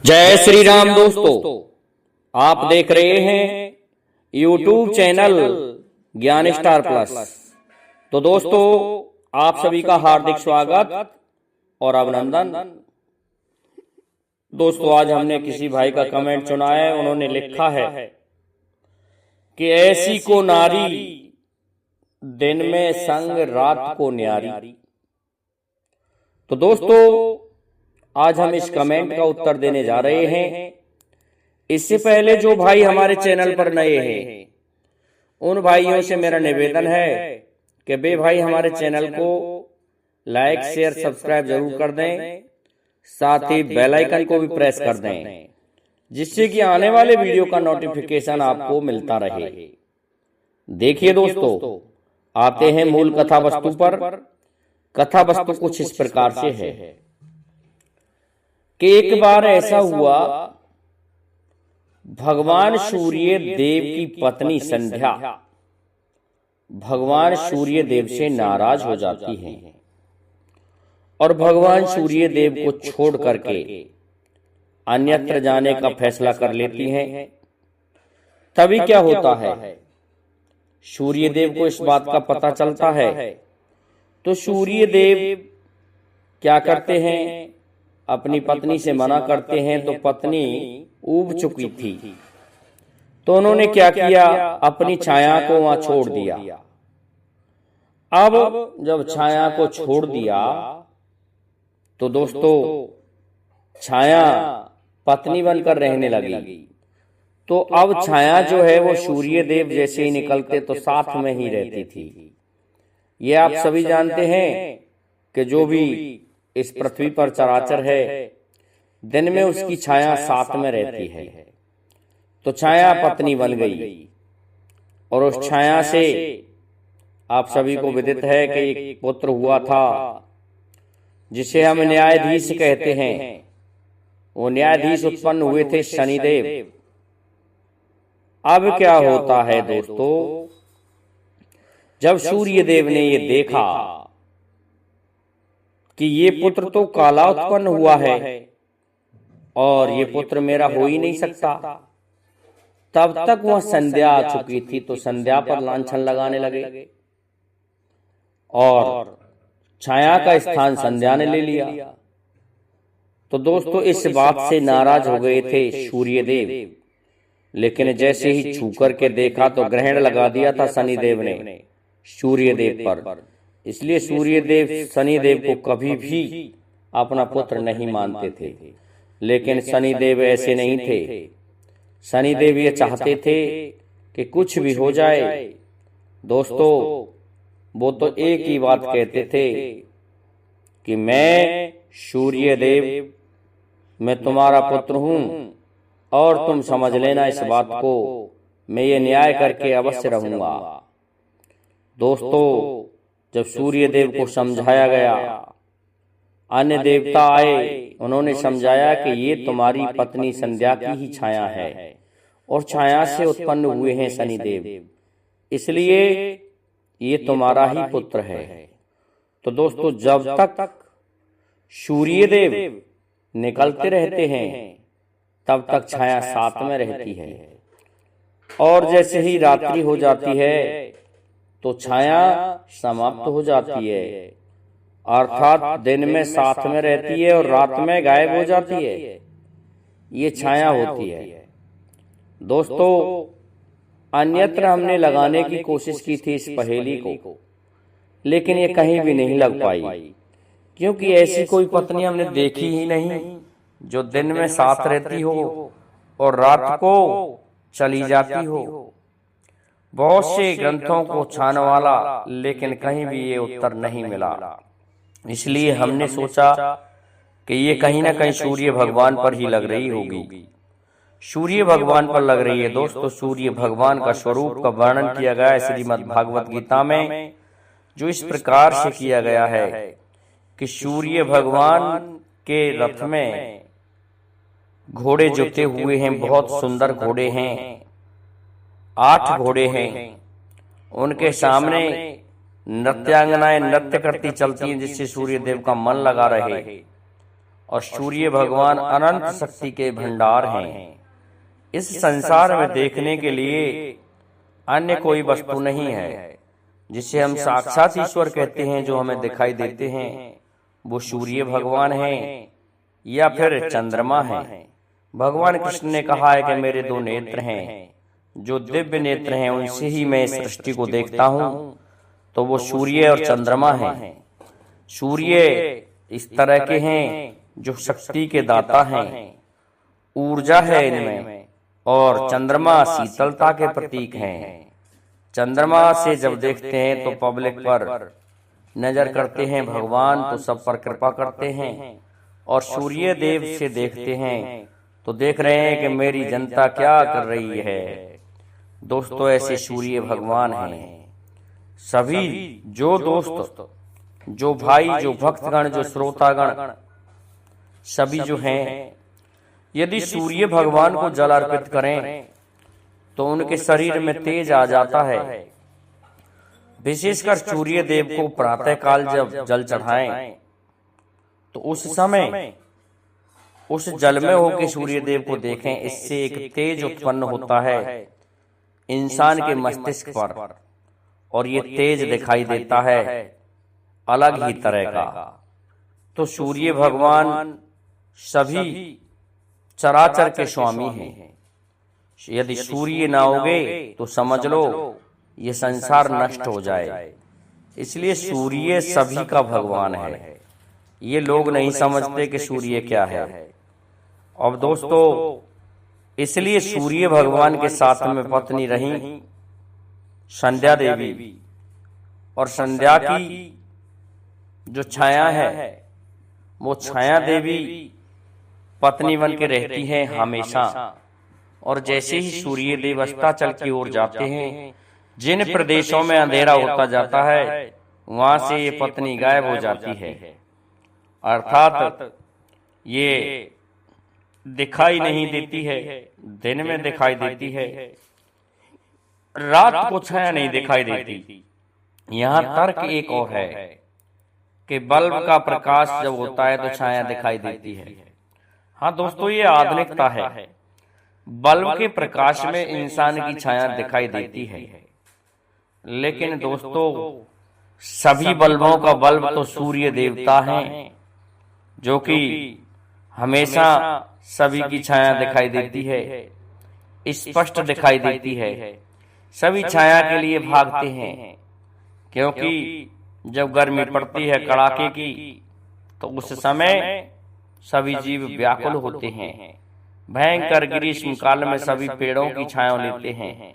जय श्री राम दोस्तों, आप देख रहे हैं YouTube चैनल ज्ञान स्टार प्लस। तो दोस्तों, आप सभी का हार्दिक स्वागत और अभिनंदन। दोस्तों, आज हमने किसी भाई का कमेंट चुना है। उन्होंने लिखा है कि ऐसी को नारी दिन में संग रात को न्यारी। तो दोस्तों, आज हम इस कमेंट का उत्तर देने जा रहे हैं। इससे पहले जो भाई हमारे चैनल पर नए हैं, उन भाइयों से मेरा निवेदन है कि वे भाई हमारे चैनल को लाइक शेयर सब्सक्राइब जरूर कर दें, साथ ही बेल आइकन को भी प्रेस कर दें, जिससे कि आने वाले वीडियो का नोटिफिकेशन आपको मिलता रहे। देखिए दोस्तों, आते हैं मूल कथा वस्तु पर। कथा वस्तु कुछ इस प्रकार से है कि एक बार ऐसा हुआ, भगवान सूर्य देव की पत्नी संध्या भगवान सूर्य देव से नाराज हो जाती है और भगवान सूर्य देव को छोड़ करके अन्यत्र जाने का फैसला कर लेती हैं। तभी क्या होता है, सूर्य देव को इस बात का पता चलता है। तो सूर्य देव क्या करते हैं, अपनी पत्नी से मना करते हैं। तो पत्नी ऊब चुकी थी, तो उन्होंने क्या किया, अपनी छाया को वहां छोड़ दिया। अब जब छाया को छोड़ दिया तो दोस्तों, छाया पत्नी बनकर रहने लगी। तो अब छाया जो है वो सूर्य देव जैसे ही निकलते तो साथ में ही रहती थी। ये आप सभी जानते हैं कि जो भी इस पृथ्वी पर चराचर है, दिन में उसकी छाया साथ में रहती है। तो छाया पत्नी बन गई और उस छाया से आप सभी को विदित है कि एक पुत्र हुआ था, जिसे हम न्यायाधीश कहते हैं। वो न्यायाधीश उत्पन्न हुए थे शनिदेव। अब क्या होता है दोस्तों, जब सूर्य देव ने ये देखा कि ये पुत्र तो काला उत्पन्न हुआ है और ये पुत्र मेरा हो ही नहीं सकता, तब तक वह संध्या आ चुकी थी। तो संध्या पर लांछन लगाने लगे और छाया का स्थान संध्या ने ले लिया। तो दोस्तों, इस बात से नाराज हो गए थे सूर्य देव, लेकिन जैसे ही छू करके देखा तो ग्रहण लगा दिया था शनिदेव ने सूर्य देव पर। इसलिए सूर्य देव शनिदेव को कभी भी अपना पुत्र नहीं मानते थे। लेकिन शनिदेव ऐसे नहीं थे। शनिदेव ये चाहते थे कि कुछ भी हो जाए दोस्तों, वो तो एक ही बात कहते थे कि मैं सूर्य देव, मैं तुम्हारा पुत्र हूं और तुम समझ लेना इस बात को, मैं ये न्याय करके अवश्य रहूंगा। दोस्तों, जब सूर्य देव को समझाया गया, अन्य देवता आए, उन्होंने समझाया कि ये तुम्हारी पत्नी संध्या की ही छाया है और छाया से उत्पन्न हुए हैं शनिदेव, इसलिए ये तुम्हारा ही पुत्र है। तो दोस्तों, जब तक सूर्य देव निकलते रहते हैं तब तक छाया साथ में रहती है, और जैसे ही रात्रि हो जाती है तो छाया समाप्त हो जाती है। अर्थात दिन में साथ में रहती है और रात में गायब हो जाती है। ये छाया होती है। दोस्तों, अन्यत्र हमने लगाने की कोशिश की थी इस पहेली को, लेकिन ये कहीं भी नहीं लग पाई, क्योंकि ऐसी कोई पत्नी हमने देखी ही नहीं जो दिन में साथ रहती हो और रात को चली जाती हो। बहुत से ग्रंथों को छाने वाला, लेकिन कहीं भी ये उत्तर नहीं मिला। इसलिए हमने सोचा कि ये कहीं ना कहीं सूर्य भगवान पर ही लग रही होगी। सूर्य भगवान पर लग रही है। दोस्तों, सूर्य भगवान का स्वरूप का वर्णन किया गया है श्रीमद् भागवत गीता में, जो इस प्रकार से किया गया है कि सूर्य भगवान के रथ में घोड़े जुते हुए हैं, बहुत सुंदर घोड़े हैं, 8 घोड़े हैं। उनके सामने नृत्यांगनाएं नृत्य करती चलती हैं, जिससे सूर्य देव का मन लगा रहे और सूर्य भगवान अनंत शक्ति के भंडार हैं। इस संसार में देखने के लिए अन्य कोई वस्तु नहीं है जिसे हम साक्षात ईश्वर कहते हैं, जो हमें दिखाई देते हैं। वो सूर्य भगवान हैं या फिर चंद्रमा हैं। भगवान कृष्ण ने कहा है कि मेरे दो नेत्र हैं, जो दिव्य नेत्र हैं उनसे ही मैं इस सृष्टि को देखता हूँ। तो वो सूर्य और चंद्रमा हैं। सूर्य इस तरह के हैं जो शक्ति के दाता हैं, ऊर्जा है इनमें, और चंद्रमा शीतलता के प्रतीक हैं। चंद्रमा से जब देखते हैं तो पब्लिक पर नजर करते हैं भगवान, तो सब पर कृपा करते हैं। और सूर्य देव से देखते हैं तो देख रहे हैं कि मेरी जनता क्या कर रही है। दोस्तों, ऐसे सूर्य भगवान हैं। सभी जो दोस्त, जो भाई, जो भक्तगण, जो श्रोतागण, सभी जो हैं, यदि सूर्य भगवान को जल अर्पित करें तो उनके शरीर में तेज आ जाता है। विशेषकर सूर्य देव को प्रातः काल जब जल चढ़ाएं तो उस समय उस जल में होकर सूर्य देव को देखें। इससे एक तेज उत्पन्न होता है इंसान के मस्तिष्क पर, और ये तेज दिखाई देता है अलग ही तरह का। तो सूर्य भगवान सभी चराचर के स्वामी हैं। यदि सूर्य ना होगे तो समझ लो ये संसार नष्ट हो जाए। इसलिए सूर्य सभी का भगवान है। ये लोग नहीं समझते कि सूर्य क्या है। अब दोस्तों, इसलिए सूर्य भगवान के साथ में पत्नी रही संध्या देवी, और संध्या की जो छाया है वो छाया देवी पत्नी बन के रहती है हमेशा। और जैसे ही सूर्य देव अस्ताचल की ओर जाते हैं, जिन प्रदेशों में अंधेरा होता जाता है वहां से ये पत्नी गायब हो जाती है। अर्थात ये दिखाई नहीं देती है, दिन में दिखाई देती है, रात को छाया नहीं दिखाई देती। यहाँ तर्क एक और है कि बल्ब का प्रकाश जब होता है तो छाया दिखाई देती है। हाँ दोस्तों, ये आधुनिकता है। बल्ब के प्रकाश में इंसान की छाया दिखाई देती है, लेकिन दोस्तों सभी बल्बों का बल्ब तो सूर्य देवता हैं, जो कि हमेशा सभी की छाया दिखाई देती है, स्पष्ट दिखाई देती है। सभी छाया के लिए भागते हैं, क्योंकि जब गर्मी पड़ती है कड़ाके की तो उस समय सभी जीव व्याकुल होते हैं। भयंकर ग्रीष्म काल में सभी पेड़ों की छाया लेते हैं,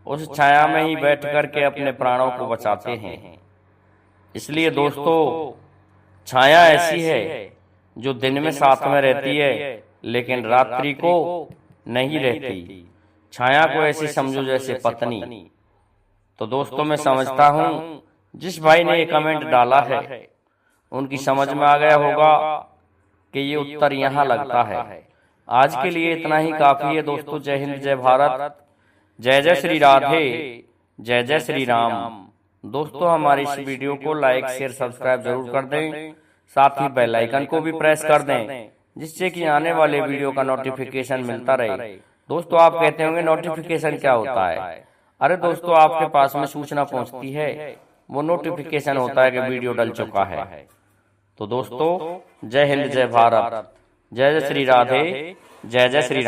उस छाया में ही बैठ करके अपने प्राणों को बचाते हैं। इसलिए दोस्तों, छाया ऐसी है जो दिन में साथ में रहती है लेकिन रात्रि को नहीं रहती। छाया को ऐसी समझो जैसे पत्नी। तो दोस्तों, मैं समझता हूँ जिस भाई ने ये कमेंट डाला है उनकी समझ में आ गया होगा कि ये उत्तर यहाँ लगता है। आज के लिए इतना ही काफी है दोस्तों। जय हिंद, जय भारत, जय जय श्री राधे, जय जय श्री राम। दोस्तों, हमारी इस वीडियो को लाइक, शेयर, सब्सक्राइब जरूर कर दें। साथ ही बेल आइकन को भी प्रेस कर दें, जिससे कि आने वाले वीडियो का नोटिफिकेशन मिलता रहे। दोस्तों, आप कहते होंगे नोटिफिकेशन क्या होता है? अरे दोस्तों, आपके पास में सूचना पहुंचती है, वो नोटिफिकेशन होता है कि वीडियो डल चुका है। तो दोस्तों, जय हिंद, जय भारत, जय जय श्री राधे, जय जय श्री राम।